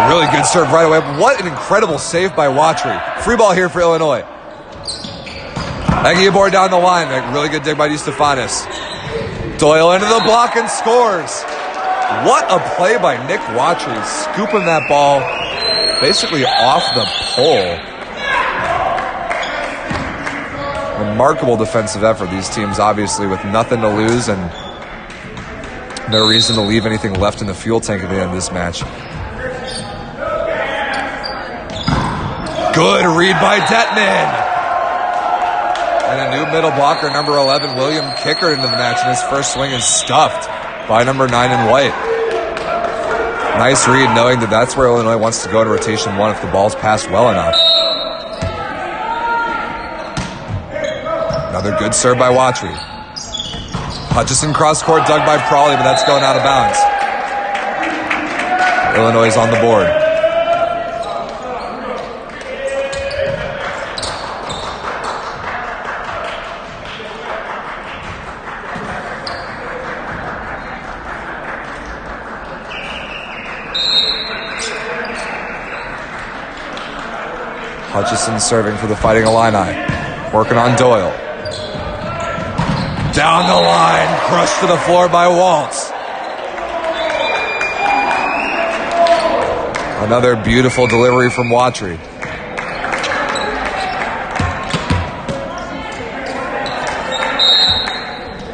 Really good serve right away. What an incredible save by Watry. Free ball here for Illinois. Egiabor down the line. A really good dig by DeStefanis. Doyle into the block and scores. What a play by Nick Watry. Scooping that ball basically off the pole. Remarkable defensive effort. These teams obviously with nothing to lose and no reason to leave anything left in the fuel tank at the end of this match. Good read by Detman. And a new middle blocker, number 11, William Kickert into the match, and his first swing is stuffed by number 9 in white. Nice read, knowing that that's where Illinois wants to go to rotation 1 if the ball's passed well enough. Another good serve by Watry. Hutchison cross court, dug by Prawley, but that's going out of bounds. Illinois is on the board. Hutchison serving for the Fighting Illini. Working on Doyle. Down the line, crushed to the floor by Waltz. Another beautiful delivery from Watry.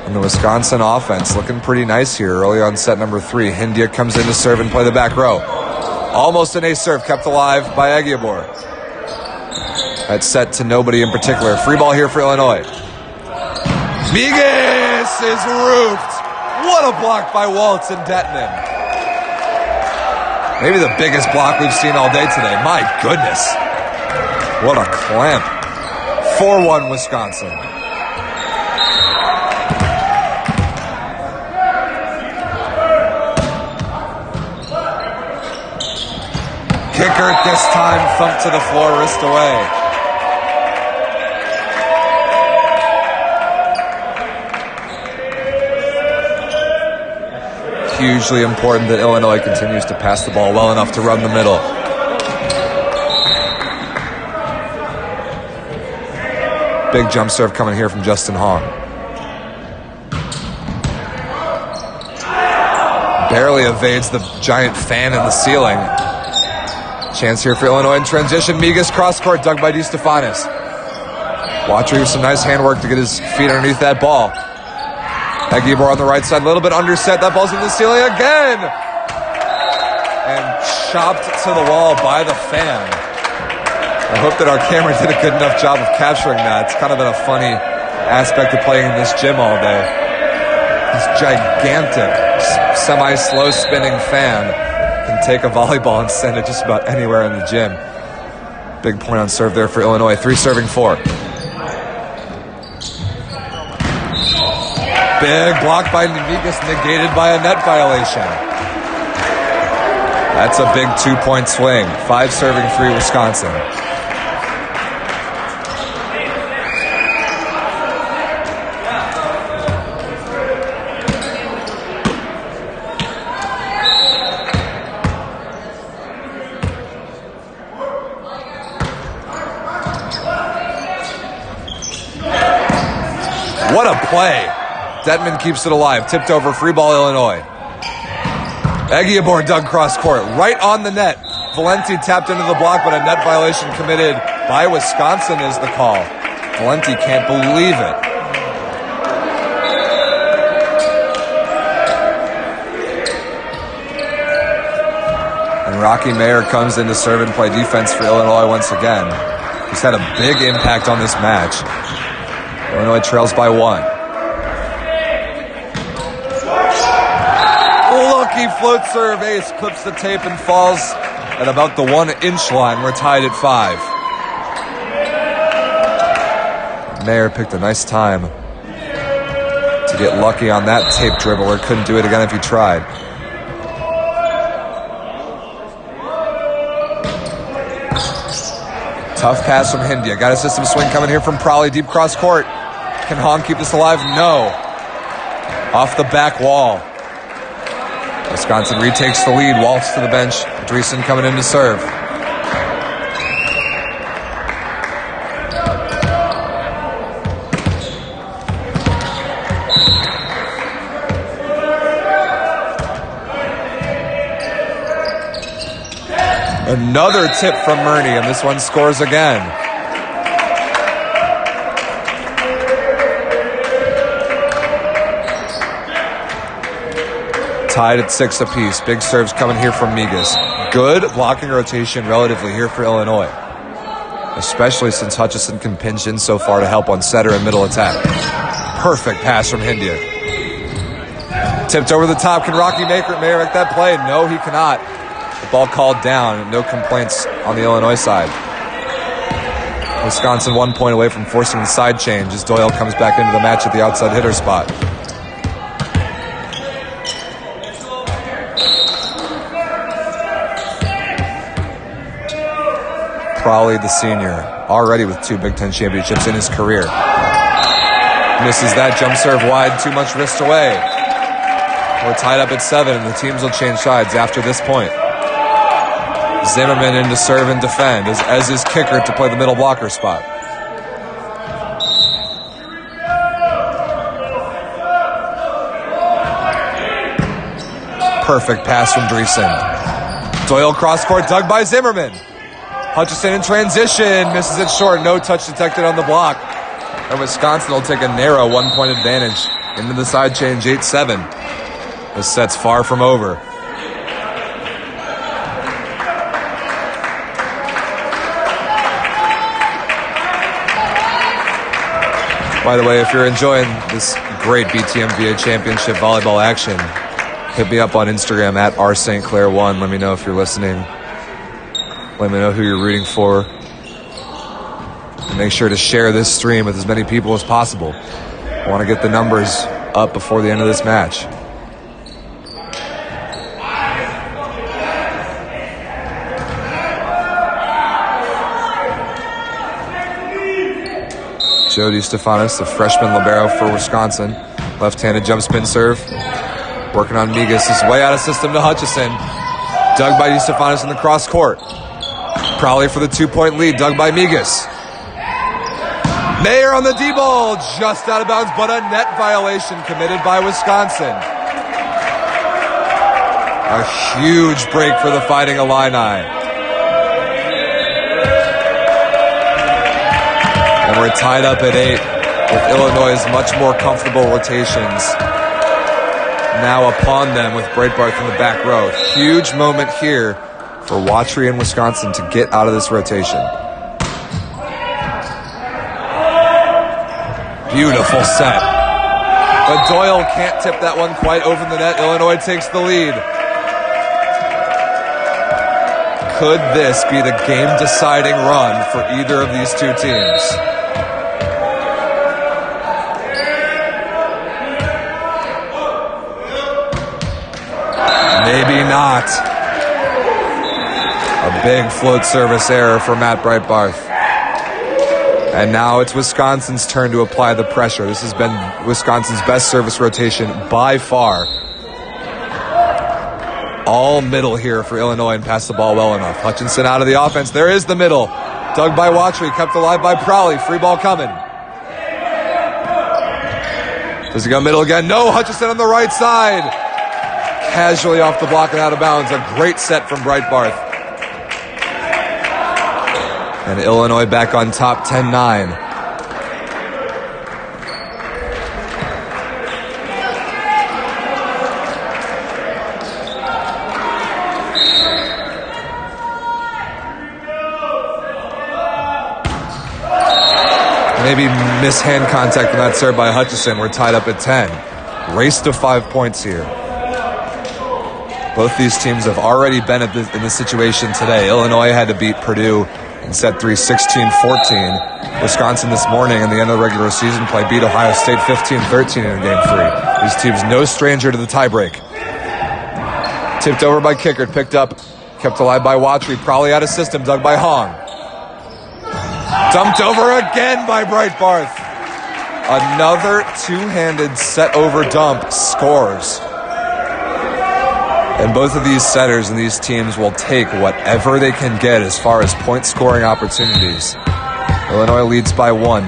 And the Wisconsin offense looking pretty nice here early on set number 3. Hindia comes in to serve and play the back row. Almost an ace serve, kept alive by Egiabor. That's set to nobody in particular. Free ball here for Illinois. Migas is roofed. What a block by Waltz and Detman. Maybe the biggest block we've seen all day today. My goodness. What a clamp. 4-1 Wisconsin. Kickert this time, thumped to the floor, wrist away. Hugely important that Illinois continues to pass the ball well enough to run the middle. Big jump serve coming here from Justin Hong. Barely evades the giant fan in the ceiling. Chance here for Illinois in transition. Migas cross court, dug by DeStefanis. Watry with some nice handwork to get his feet underneath that ball. Egiabor on the right side, a little bit underset. That ball's in the ceiling again. And chopped to the wall by the fan. I hope that our camera did a good enough job of capturing that. It's kind of been a funny aspect of playing in this gym all day. This gigantic, semi-slow spinning fan can take a volleyball and send it just about anywhere in the gym. Big point on serve there for Illinois. 3 serving 4. Big block by Migas, negated by a net violation. That's a big 2-point swing. 5 serving 3 Wisconsin. What a play. Detman keeps it alive. Tipped over, free ball, Illinois. Egiabor dug cross court. Right on the net. Valenti tapped into the block, but a net violation committed by Wisconsin is the call. Valenti can't believe it. And Rocky Mayer comes in to serve and play defense for Illinois once again. He's had a big impact on this match. Illinois trails by 1. Lucky float serve ace clips the tape and falls at about the 1-inch line. We're tied at 5. Mayer picked a nice time to get lucky on that tape dribbler. Couldn't do it again if he tried. Tough pass from Hindia. Got a system swing coming here from Prawley. Deep cross court. Can Hahn keep this alive? No. Off the back wall. Wisconsin retakes the lead. Waltz to the bench. Dreesen coming in to serve. Another tip from Murney, and this one scores again. Tied at 6 apiece. Big serves coming here from Migas. Good blocking rotation relatively here for Illinois, especially since Hutchison can pinch in so far to help on setter and middle attack. Perfect pass from Hindia. Tipped over the top. Can Rocky Mayer make that play? No, he cannot. The ball called down. No complaints on the Illinois side. Wisconsin 1 point away from forcing the side change as Doyle comes back into the match at the outside hitter spot. Prawley, the senior, already with 2 Big Ten championships in his career. Misses that jump serve wide, too much wrist away. We're tied up at 7, and the teams will change sides after this point. Zimmerman in to serve and defend as his kicker to play the middle blocker spot. Perfect pass from Dreesen. Doyle cross court, dug by Zimmerman. Hutchison in transition, misses it short. No touch detected on the block. And Wisconsin will take a narrow 1 point advantage into the side change, 8-7. This set's far from over. By the way, if you're enjoying this great BTMVA Championship volleyball action, hit me up on Instagram at rstclair1. Let me know if you're listening. Let me know who you're rooting for. And make sure to share this stream with as many people as possible. I want to get the numbers up before the end of this match. Jody Stefanis, the freshman libero for Wisconsin. Left-handed jump spin serve. Working on Migas. His way out of system to Hutchison. Dug by Stefanis in the cross court. Prawley for the 2 point lead. Dug by Migas. Mayer on the D-ball. Just out of bounds, but a net violation committed by Wisconsin. A huge break for the Fighting Illini. And we're tied up at 8 with Illinois' much more comfortable rotations now upon them with Breitbarth in the back row. Huge moment here for Watry and Wisconsin to get out of this rotation. Beautiful set. But Doyle can't tip that one quite over the net. Illinois takes the lead. Could this be the game-deciding run for either of these two teams? Maybe not. A big float service error for Matt Breitbarth. And now it's Wisconsin's turn to apply the pressure. This has been Wisconsin's best service rotation by far. All middle here for Illinois and pass the ball well enough. Hutchinson out of the offense. There is the middle. Dug by Watry, kept alive by Prawley. Free ball coming. Does he go middle again? No, Hutchinson on the right side. Casually off the block and out of bounds. A great set from Breitbarth. And Illinois back on top, 10-9. Maybe mishand contact on that serve by Hutchison. We're tied up at 10. Race to 5 points here. Both these teams have already been in this situation today. Illinois had to beat Purdue in set 3, 16-14. Wisconsin this morning in the end of the regular season play beat Ohio State 15-13 in game 3. These teams no stranger to the tiebreak. Tipped over by Kickert, picked up, kept alive by Watry, probably out of system, dug by Hong. Dumped over again by Breitbarth. Another two-handed set over dump scores. And both of these setters and these teams will take whatever they can get as far as point-scoring opportunities. Illinois leads by 1.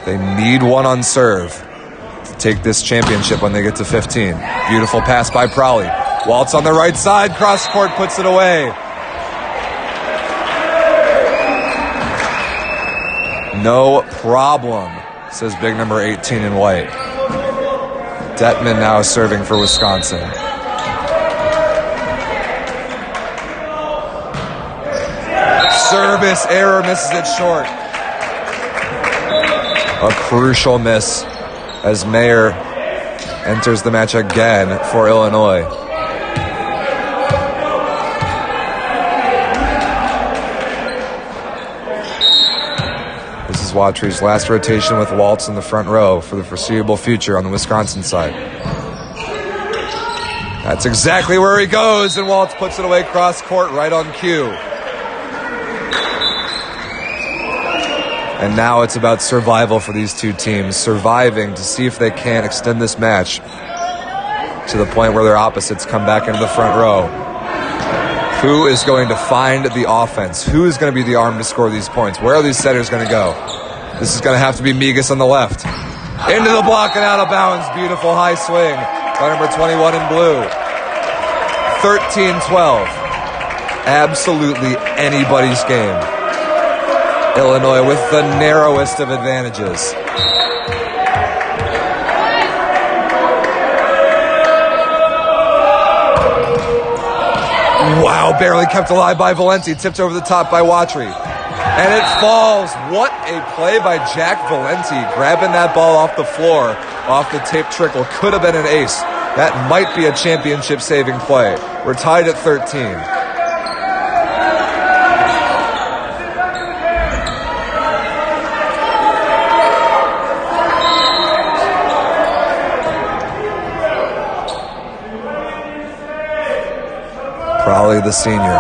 They need 1 on serve to take this championship when they get to 15. Beautiful pass by Prowley. Waltz on the right side, cross court, puts it away. No problem, says big number 18 in white. Detman now serving for Wisconsin. Service error, misses it short. A crucial miss as Mayer enters the match again for Illinois. This is Watry's last rotation with Waltz in the front row for the foreseeable future on the Wisconsin side. That's exactly where he goes, and Waltz puts it away cross court right on cue. And now it's about survival for these two teams, surviving to see if they can extend this match to the point where their opposites come back into the front row. Who is going to find the offense? Who is going to be the arm to score these points? Where are these setters going to go? This is going to have to be Migas on the left. Into the block and out of bounds. Beautiful high swing by number 21 in blue. 13-12. Absolutely anybody's game. Illinois with the narrowest of advantages. Wow, barely kept alive by Valenti. Tipped over the top by Watry. And it falls. What a play by Jack Valenti. Grabbing that ball off the floor, off the tape trickle. Could have been an ace. That might be a championship-saving play. We're tied at 13. Prowley, the senior.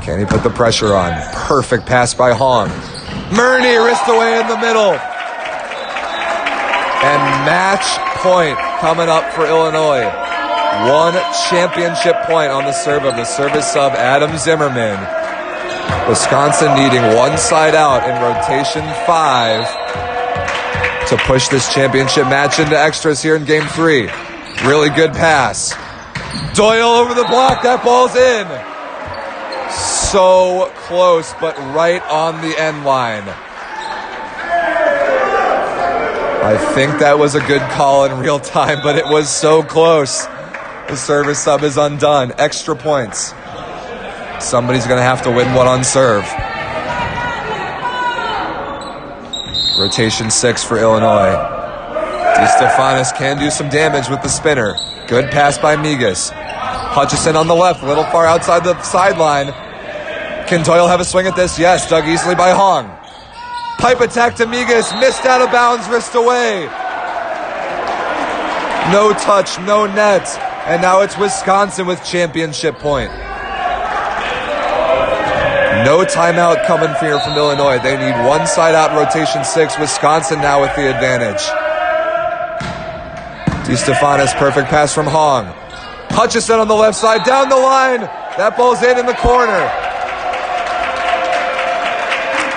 Can he put the pressure on? Perfect pass by Hong. Murney, wrist away in the middle. And match point coming up for Illinois. 1 championship point on the serve of the service sub, Adam Zimmerman. Wisconsin needing 1 side out in rotation 5 to push this championship match into extras here in game 3. Really good pass. Doyle over the block. That ball's in. So close, but right on the end line. I think that was a good call in real time, but it was so close. The service sub is undone. Extra points. Somebody's going to have to win 1 on serve. Rotation 6 for Illinois. DeStefanis can do some damage with the spinner. Good pass by Migas. Hutchison on the left, a little far outside the sideline. Can Doyle have a swing at this? Yes, dug easily by Hong. Pipe attack to Migas, missed out of bounds, wrist away. No touch, no net. And now it's Wisconsin with championship point. No timeout coming here from Illinois. They need 1 side out in rotation 6. Wisconsin now with the advantage. DeStefanis, perfect pass from Hong. Hutchison on the left side, down the line. That ball's in the corner.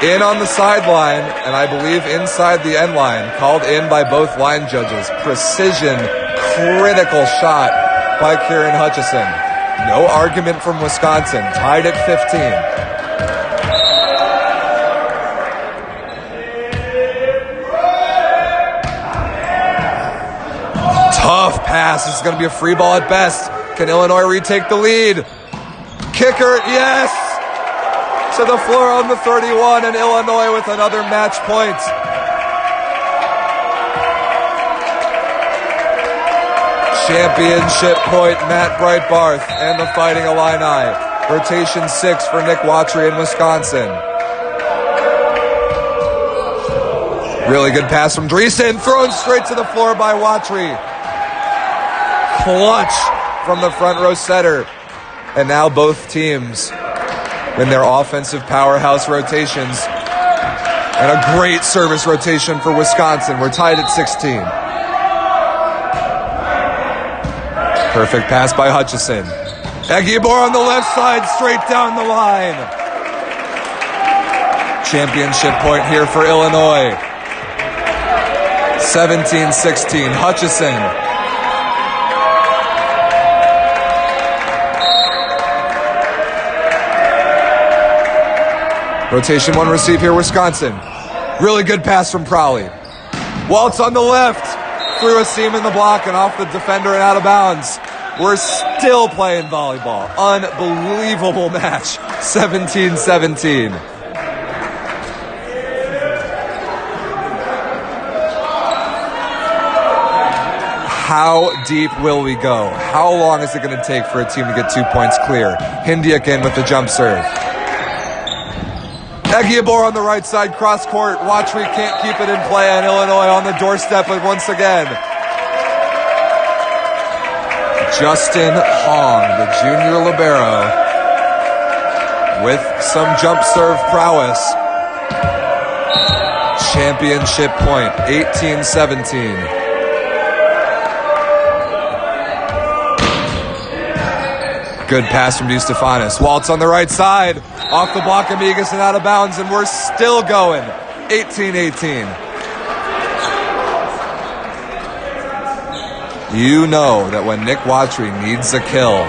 In on the sideline, and I believe inside the end line. Called in by both line judges. Precision, critical shot by Kieran Hutchison. No argument from Wisconsin. Tied at 15. Tough pass. It's going to be a free ball at best. Can Illinois retake the lead? Kicker, yes! To the floor on the 31, and Illinois with another match point. Championship point, Matt Breitbarth and the Fighting Illini. Rotation 6 for Nick Watry in Wisconsin. Really good pass from Dreesen, thrown straight to the floor by Watry. Clutch from the front row setter. And now both teams in their offensive powerhouse rotations. And a great service rotation for Wisconsin. We're tied at 16. Perfect pass by Hutchison. Aguilar on the left side, straight down the line. Championship point here for Illinois. 17-16, Hutchison. Rotation 1 receive here, Wisconsin. Really good pass from Prowley. Waltz on the left, through a seam in the block and off the defender and out of bounds. We're still playing volleyball. Unbelievable match. 17-17. How deep will we go? How long is it going to take for a team to get 2 points clear? Hindiak in with the jump serve. Aguilar on the right side, cross court. Watry can't keep it in play, and Illinois on the doorstep once again. Justin Hong, the junior libero, with some jump serve prowess. Championship point, 18-17. Good pass from DeStefanis. Waltz on the right side. Off the block, Amigas and out of bounds, and we're still going. 18-18. You know that when Nick Watry needs a kill,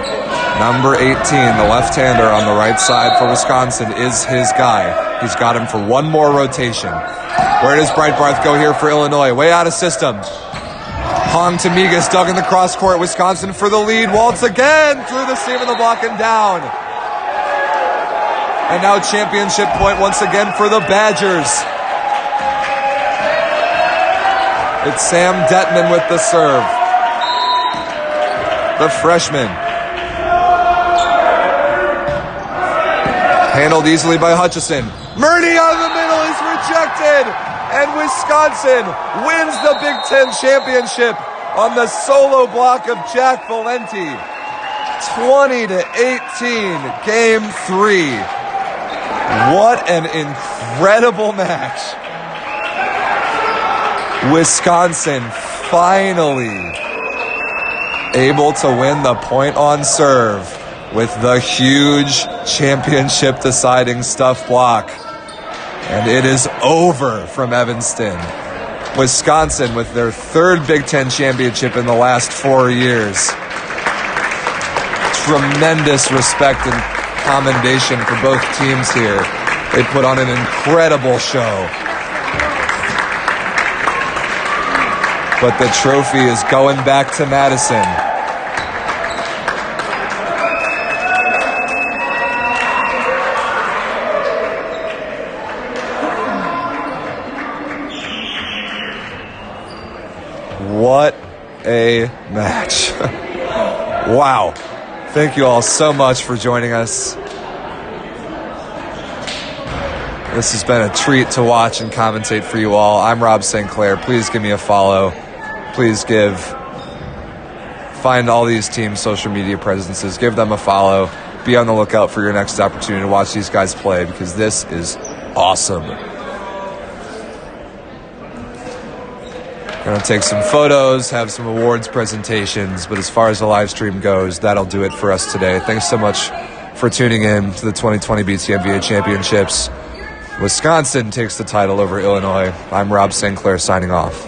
number 18, the left-hander on the right side for Wisconsin, is his guy. He's got him for one more rotation. Where does Breitbarth go here for Illinois? Way out of system. Hong to Migas, dug in the cross court. Wisconsin for the lead. Waltz again through the seam of the block and down. And now championship point once again for the Badgers. It's Sam Detman with the serve. The freshman. Handled easily by Hutchison. Murdy out of the middle is rejected. And Wisconsin wins the Big Ten championship on the solo block of Jack Valenti. 20-18, game 3. What an incredible match. Wisconsin finally able to win the point on serve with the huge championship deciding stuff block. And it is over from Evanston. Wisconsin with their third Big Ten championship in the last 4 years. Tremendous respect and commendation for both teams here. They put on an incredible show. But the trophy is going back to Madison. What a match. Wow. Thank you all so much for joining us. This has been a treat to watch and commentate for you all. I'm Rob St. Clair. Please give me a follow. Please find all these teams' social media presences. Give them a follow. Be on the lookout for your next opportunity to watch these guys play because this is awesome. Going to take some photos, have some awards presentations, but as far as the live stream goes, that'll do it for us today. Thanks so much for tuning in to the 2020 BTMVA Championships. Wisconsin takes the title over Illinois. I'm Rob St. Clair signing off.